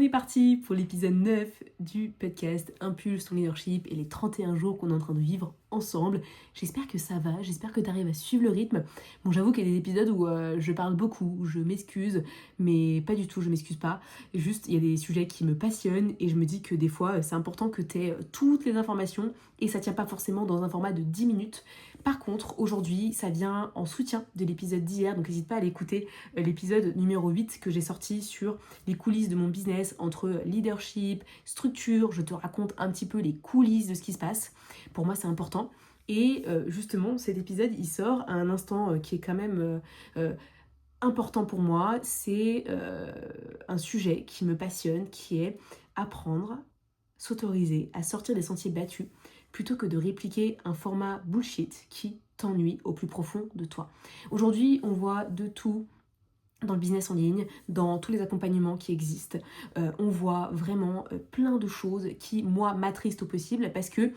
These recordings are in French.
est parti pour l'épisode 9 du podcast Impulse ton leadership et les 31 jours qu'on est en train de vivre ensemble. J'espère que ça va, j'espère que tu arrives à suivre le rythme. Bon, j'avoue qu'il y a des épisodes où je parle beaucoup, je m'excuse, mais pas du tout, je m'excuse pas. Juste, il y a des sujets qui me passionnent et je me dis que des fois, c'est important que tu aies toutes les informations et ça tient pas forcément dans un format de 10 minutes. Par contre, aujourd'hui, ça vient en soutien de l'épisode d'hier, donc n'hésite pas à aller écouter l'épisode numéro 8 que j'ai sorti sur les coulisses de mon business, entre leadership, structure, je te raconte un petit peu les coulisses de ce qui se passe. Pour moi, c'est important. Et justement, cet épisode, il sort à un instant qui est quand même important pour moi. C'est un sujet qui me passionne, qui est apprendre, s'autoriser à sortir des sentiers battus, plutôt que de répliquer un format bullshit qui t'ennuie au plus profond de toi. Aujourd'hui, on voit de tout dans le business en ligne, dans tous les accompagnements qui existent. On voit vraiment plein de choses qui, moi, m'attristent au possible parce que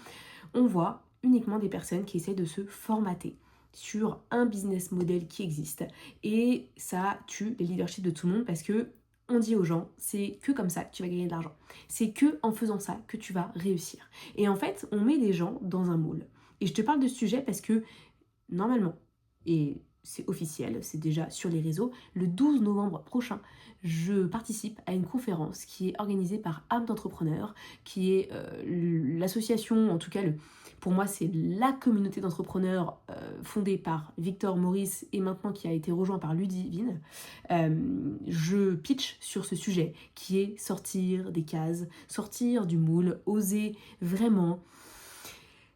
on voit uniquement des personnes qui essaient de se formater sur un business model qui existe. Et ça tue les leaderships de tout le monde parce que on dit aux gens, c'est que comme ça que tu vas gagner de l'argent. C'est que en faisant ça que tu vas réussir. Et en fait, on met des gens dans un moule. Et je te parle de ce sujet parce que, normalement, et c'est officiel, c'est déjà sur les réseaux, le 12 novembre prochain, je participe à une conférence qui est organisée par âme d'entrepreneur, qui est l'association, en tout cas, pour moi, c'est la communauté d'entrepreneurs fondée par Victor Maurice et maintenant qui a été rejoint par Ludivine. Je pitch sur ce sujet qui est sortir des cases, sortir du moule, oser vraiment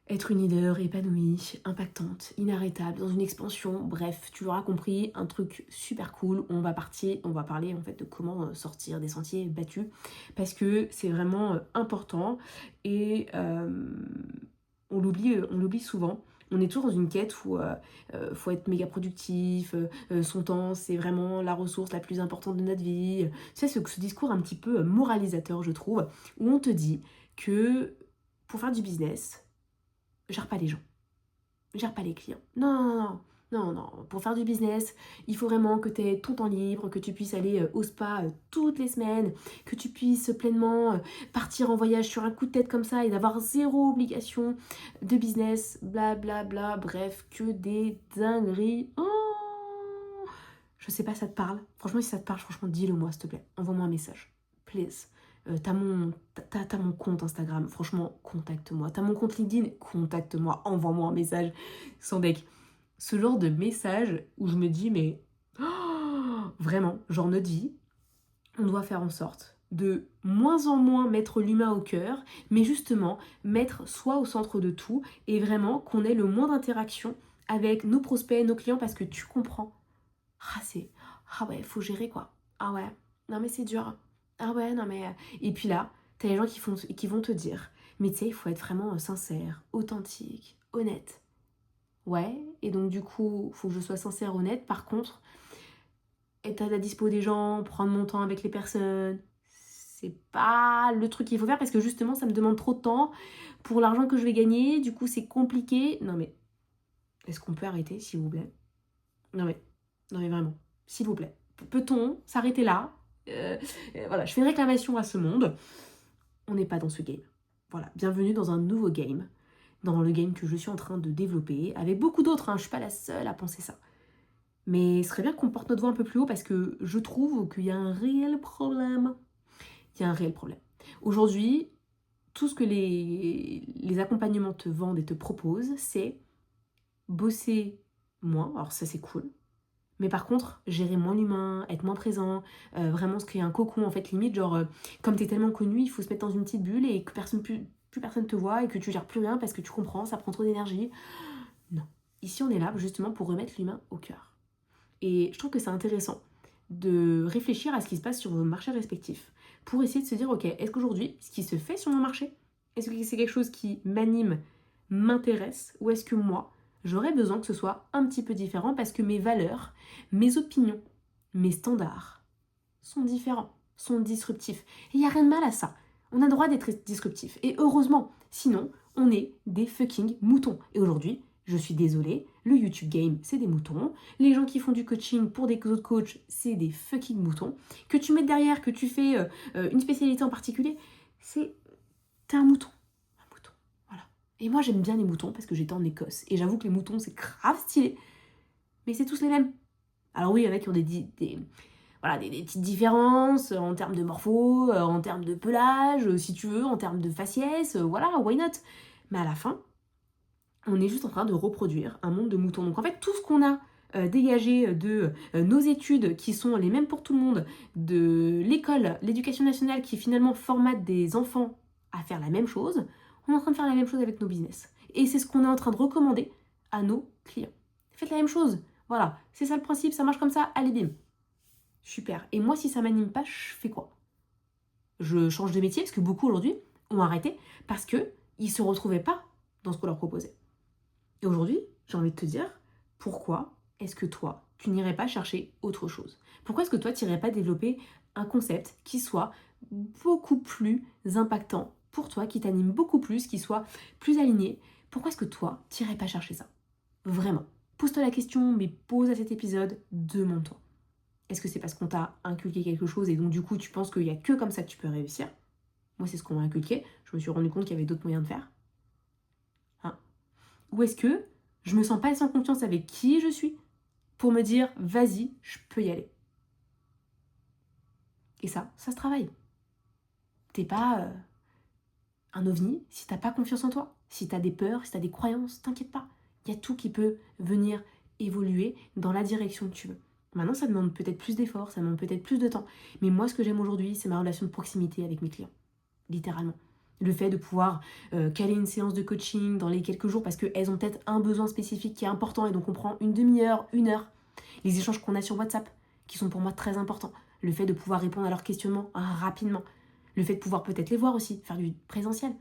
être une leader épanouie, impactante, inarrêtable, dans une expansion, bref, tu l'auras compris, un truc super cool. On va parler en fait de comment sortir des sentiers battus, parce que c'est vraiment important et on l'oublie souvent. On est toujours dans une quête où faut être méga productif, son temps c'est vraiment la ressource la plus importante de notre vie. Tu sais, ce discours un petit peu moralisateur, je trouve, où on te dit que pour faire du business, gère pas les gens, gère pas les clients. Non. Pour faire du business, il faut vraiment que tu aies ton temps libre, que tu puisses aller au spa toutes les semaines, que tu puisses pleinement partir en voyage sur un coup de tête comme ça et d'avoir zéro obligation de business, blablabla, bref, que des dingueries. Oh, je sais pas, ça te parle? Franchement, si ça te parle, franchement, dis-le moi, s'il te plaît. Envoie-moi un message, please. T'as mon compte Instagram, franchement, contacte-moi. T'as mon compte LinkedIn, contacte-moi, envoie-moi un message sans deck. Ce genre de message où je me dis, mais vraiment, genre notre vie, on doit faire en sorte de moins en moins mettre l'humain au cœur, mais justement mettre soi au centre de tout et vraiment qu'on ait le moins d'interaction avec nos prospects, nos clients, parce que tu comprends. Ah ouais, faut gérer quoi. Ah ouais, non mais c'est dur. Ah ouais, non mais... Et puis là, t'as les gens qui vont te dire, mais tu sais, il faut être vraiment sincère, authentique, honnête. Ouais, et donc du coup, faut que je sois sincère, honnête. Par contre, être à la dispo des gens, prendre mon temps avec les personnes, c'est pas le truc qu'il faut faire parce que justement, ça me demande trop de temps pour l'argent que je vais gagner. Du coup, c'est compliqué. Non mais, est-ce qu'on peut arrêter, s'il vous plaît? Non mais vraiment, s'il vous plaît. Peut-on s'arrêter là? Voilà, je fais une réclamation à ce monde. On n'est pas dans ce game. Voilà, bienvenue dans un nouveau game. Dans le game que je suis en train de développer, avec beaucoup d'autres, hein, je suis pas la seule à penser ça. Mais ce serait bien qu'on porte notre voix un peu plus haut parce que je trouve qu'il y a un réel problème. Il y a un réel problème. Aujourd'hui, tout ce que les accompagnements te vendent et te proposent, c'est bosser moins, alors ça c'est cool, mais par contre, gérer moins l'humain, être moins présent, vraiment se créer un cocon, en fait, limite, genre, comme t'es tellement connu, il faut se mettre dans une petite bulle et que plus personne te voit et que tu gères plus rien parce que tu comprends, ça prend trop d'énergie. Non. Ici, on est là justement pour remettre l'humain au cœur. Et je trouve que c'est intéressant de réfléchir à ce qui se passe sur vos marchés respectifs pour essayer de se dire, ok, est-ce qu'aujourd'hui, ce qui se fait sur mon marché, est-ce que c'est quelque chose qui m'anime, m'intéresse, ou est-ce que moi, j'aurais besoin que ce soit un petit peu différent parce que mes valeurs, mes opinions, mes standards sont différents, sont disruptifs. Et il n'y a rien de mal à ça. On a le droit d'être disruptif. Et heureusement, sinon, on est des fucking moutons. Et aujourd'hui, Je suis désolée, le YouTube game, c'est des moutons. Les gens qui font du coaching pour des autres coachs, c'est des fucking moutons. Que tu mettes derrière, que tu fais une spécialité en particulier, t'es un mouton. Un mouton, voilà. Et moi, j'aime bien les moutons parce que j'étais en Écosse. Et j'avoue que les moutons, c'est grave stylé. Mais c'est tous les mêmes. Alors oui, il y en a qui ont des petites différences en termes de morpho, en termes de pelage, si tu veux, en termes de faciès, voilà, why not? Mais à la fin, on est juste en train de reproduire un monde de moutons. Donc en fait, tout ce qu'on a dégagé de nos études qui sont les mêmes pour tout le monde, de l'école, l'éducation nationale qui finalement formate des enfants à faire la même chose, on est en train de faire la même chose avec nos business. Et c'est ce qu'on est en train de recommander à nos clients. Faites la même chose. Voilà, c'est ça le principe, ça marche comme ça, allez bim. Super. Et moi, si ça m'anime pas, je fais quoi? Je change de métier, parce que beaucoup aujourd'hui ont arrêté parce qu'ils ne se retrouvaient pas dans ce qu'on leur proposait. Et aujourd'hui, j'ai envie de te dire, pourquoi est-ce que toi, tu n'irais pas chercher autre chose? Pourquoi est-ce que toi, tu n'irais pas développer un concept qui soit beaucoup plus impactant pour toi, qui t'anime beaucoup plus, qui soit plus aligné? Pourquoi est-ce que toi, tu n'irais pas chercher ça? Vraiment. Pose-toi la question, mais pose à cet épisode, demande-toi. Est-ce que c'est parce qu'on t'a inculqué quelque chose et donc du coup, tu penses qu'il n'y a que comme ça que tu peux réussir? Moi, c'est ce qu'on m'a inculqué. Je me suis rendu compte qu'il y avait d'autres moyens de faire. Ou est-ce que je me sens pas assez en confiance avec qui je suis pour me dire, vas-y, je peux y aller. Et ça se travaille. T'es pas un ovni si t'as pas confiance en toi. Si t'as des peurs, si t'as des croyances, t'inquiète pas. Il y a tout qui peut venir évoluer dans la direction que tu veux. Maintenant, ça demande peut-être plus d'efforts, ça demande peut-être plus de temps. Mais moi, ce que j'aime aujourd'hui, c'est ma relation de proximité avec mes clients. Littéralement. Le fait de pouvoir caler une séance de coaching dans les quelques jours parce qu'elles ont peut-être un besoin spécifique qui est important et donc on prend une demi-heure, une heure. Les échanges qu'on a sur WhatsApp qui sont pour moi très importants. Le fait de pouvoir répondre à leurs questionnements rapidement. Le fait de pouvoir peut-être les voir aussi, faire du présentiel.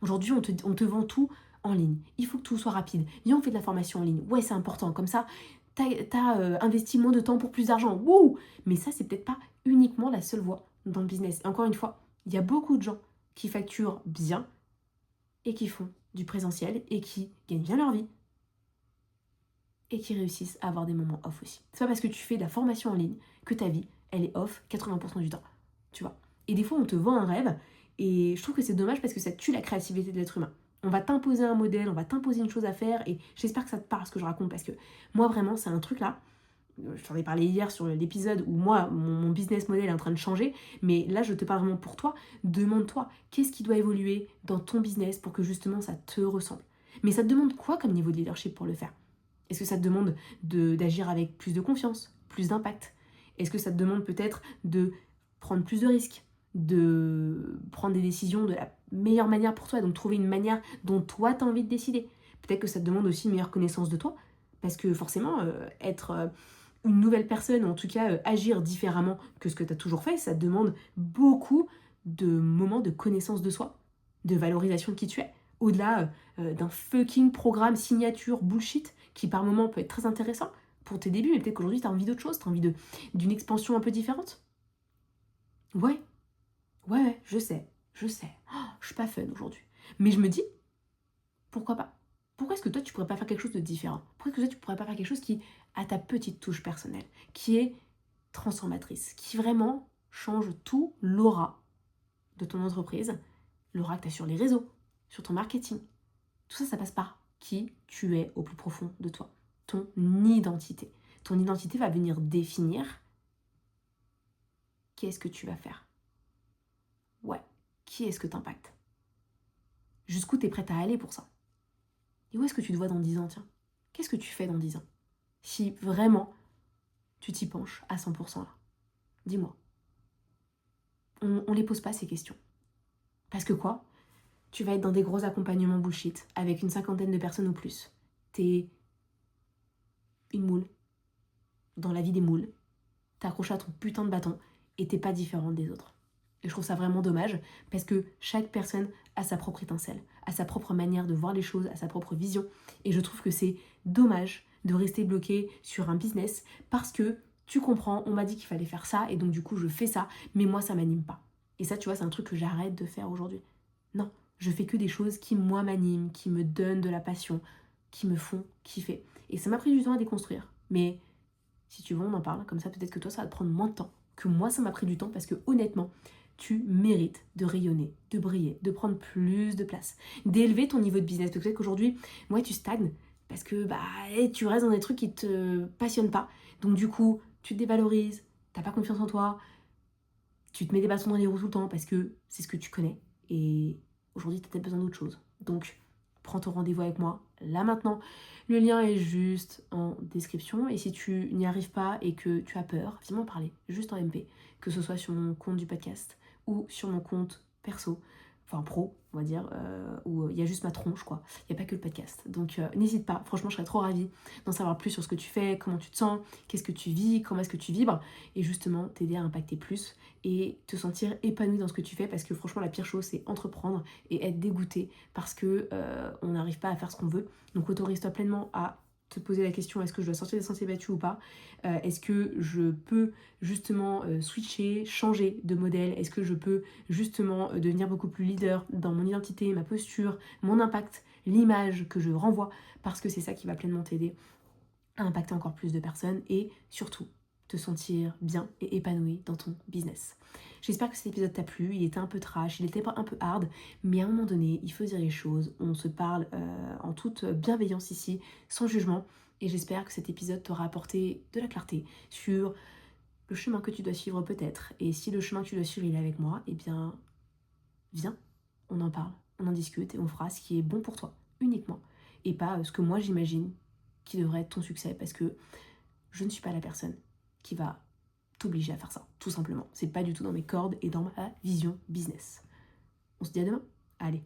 Aujourd'hui, on te vend tout en ligne. Il faut que tout soit rapide. Viens, on fait de la formation en ligne. Ouais, c'est important. Comme ça, t'as investi moins de temps pour plus d'argent. Wouh! Mais ça, c'est peut-être pas uniquement la seule voie dans le business. Et encore une fois, il y a beaucoup de gens qui facturent bien et qui font du présentiel et qui gagnent bien leur vie et qui réussissent à avoir des moments off aussi. C'est pas parce que tu fais de la formation en ligne que ta vie, elle est off 80% du temps, tu vois. Et des fois, on te vend un rêve et je trouve que c'est dommage parce que ça tue la créativité de l'être humain. On va t'imposer un modèle, on va t'imposer une chose à faire et j'espère que ça te parle ce que je raconte parce que moi, vraiment, c'est un truc là. Je t'en ai parlé hier sur l'épisode où moi, mon business model est en train de changer, mais là, je te parle vraiment pour toi. Demande-toi, qu'est-ce qui doit évoluer dans ton business pour que justement ça te ressemble? Mais ça te demande quoi comme niveau de leadership pour le faire? Est-ce que ça te demande d'agir avec plus de confiance, plus d'impact? Est-ce que ça te demande peut-être de prendre plus de risques, de prendre des décisions de la meilleure manière pour toi, donc trouver une manière dont toi tu as envie de décider? Peut-être que ça te demande aussi une meilleure connaissance de toi, parce que forcément, être une nouvelle personne, en tout cas agir différemment que ce que tu as toujours fait, ça demande beaucoup de moments de connaissance de soi, de valorisation de qui tu es, au-delà d'un fucking programme signature bullshit qui par moments peut être très intéressant pour tes débuts, mais peut-être qu'aujourd'hui tu as envie d'autre chose, tu as envie d'une expansion un peu différente. Ouais, je sais. Oh, je suis pas fun aujourd'hui. Mais je me dis, pourquoi pas? Pourquoi est-ce que toi tu pourrais pas faire quelque chose de différent? Pourquoi est-ce que toi tu pourrais pas faire quelque chose qui a ta petite touche personnelle, qui est transformatrice, qui vraiment change tout l'aura de ton entreprise, l'aura que tu as sur les réseaux, sur ton marketing. Tout ça, ça passe par qui tu es au plus profond de toi, ton identité. Ton identité va venir définir qu'est-ce que tu vas faire. Ouais, qui est-ce que t'impactes? Jusqu'où tu es prête à aller pour ça? Et où est-ce que tu te vois dans 10 ans, tiens? Qu'est-ce que tu fais dans 10 ans? Si vraiment tu t'y penches à 100% là. Dis-moi. On les pose pas ces questions. Parce que quoi? Tu vas être dans des gros accompagnements bullshit avec une 50aine de personnes ou plus. T'es une moule. Dans la vie des moules. T'es accroché à ton putain de bâton et t'es pas différente des autres. Et je trouve ça vraiment dommage parce que chaque personne a sa propre étincelle, a sa propre manière de voir les choses, a sa propre vision. Et je trouve que c'est dommage de rester bloqué sur un business parce que tu comprends, on m'a dit qu'il fallait faire ça et donc du coup je fais ça, mais moi ça m'anime pas. Et ça, tu vois, c'est un truc que j'arrête de faire aujourd'hui. Non, je fais que des choses qui moi m'animent, qui me donnent de la passion. qui me font kiffer. Et ça m'a pris du temps à déconstruire. Mais si tu veux, on en parle. Comme ça, peut-être que toi, ça va te prendre moins de temps que moi, ça m'a pris du temps. Parce que honnêtement, tu mérites de rayonner, de briller, de prendre plus de place, d'élever ton niveau de business. Peut-être qu'aujourd'hui, ouais, tu stagnes parce que tu restes dans des trucs qui te passionnent pas. Donc du coup, tu te dévalorises, t'as pas confiance en toi, tu te mets des bâtons dans les roues tout le temps parce que c'est ce que tu connais. Et aujourd'hui, tu as peut-être besoin d'autre chose. Donc, prends ton rendez-vous avec moi, là maintenant. Le lien est juste en description. Et si tu n'y arrives pas et que tu as peur, viens m'en parler, juste en MP. Que ce soit sur mon compte du podcast ou sur mon compte perso, enfin pro, on va dire, où il y a juste ma tronche, quoi. Il n'y a pas que le podcast. Donc, n'hésite pas. Franchement, je serais trop ravie d'en savoir plus sur ce que tu fais, comment tu te sens, qu'est-ce que tu vis, comment est-ce que tu vibres. Et justement, t'aider à impacter plus et te sentir épanoui dans ce que tu fais, parce que franchement la pire chose c'est entreprendre et être dégoûté parce que on n'arrive pas à faire ce qu'on veut. Donc autorise-toi pleinement à te poser la question, est-ce que je dois sortir des sentiers battus ou pas, est-ce que je peux justement switcher, changer de modèle, est-ce que je peux justement devenir beaucoup plus leader dans mon identité, ma posture, mon impact, l'image que je renvoie, parce que c'est ça qui va pleinement t'aider à impacter encore plus de personnes et surtout te sentir bien et épanoui dans ton business. J'espère que cet épisode t'a plu, il était un peu trash, il était un peu hard, mais à un moment donné, il faut dire les choses, on se parle en toute bienveillance ici, sans jugement, et j'espère que cet épisode t'aura apporté de la clarté sur le chemin que tu dois suivre peut-être, et si le chemin que tu dois suivre il est avec moi, eh bien, viens, on en parle, on en discute, et on fera ce qui est bon pour toi, uniquement, et pas ce que moi j'imagine qui devrait être ton succès, parce que je ne suis pas la personne qui va t'obliger à faire ça, tout simplement. C'est pas du tout dans mes cordes et dans ma vision business. On se dit à demain. Allez.